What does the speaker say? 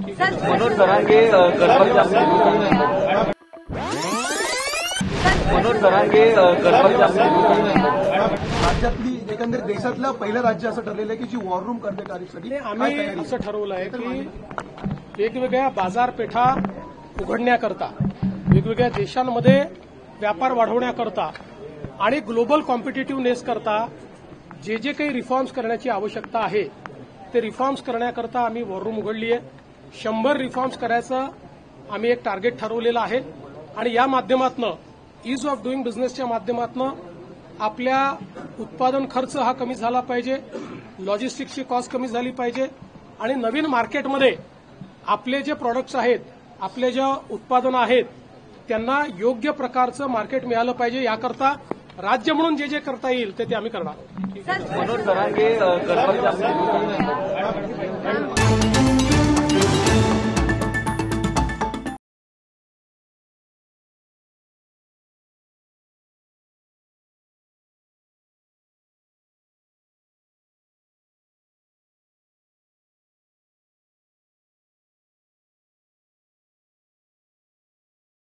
मनोज जरांगे राज्यातली एकंदरीत देशातलं पहिलं राज्य असं ठरलेलं आहे की जी वॉर रूम कार्यकारीसाठी आम्ही असं ठरवलं आहे की वेगवेगळ्या बाजारपेठा उघडण्याकरता, वेगवेगळ्या देशांमध्ये व्यापार वाढवण्याकरता आणि ग्लोबल कॉम्पिटिटिव्हनेस करता जे काही रिफॉर्म्स करण्याची आवश्यकता आहे ते रिफॉर्म्स करण्याकरता आम्ही वॉर रूम उघडली आहे. 100 रिफॉर्म्स करायचं आम्ही एक टार्गेट ठरवलेलं आहे आणि या माध्यमातून ईज ऑफ डुईंग बिझनेसच्या माध्यमातून आपल्या उत्पादन खर्च हा कमी झाला पाहिजे, लॉजिस्टिक्सची कॉस्ट कमी झाली पाहिजे आणि नवीन मार्केटमध्ये आपले जे प्रोडक्ट्स आहेत, आपले जे उत्पादनं आहेत त्यांना योग्य प्रकारचं मार्केट मिळालं पाहिजे. याकरता राज्य म्हणून जे करता येईल ते आम्ही करणार. मनोज जरांगे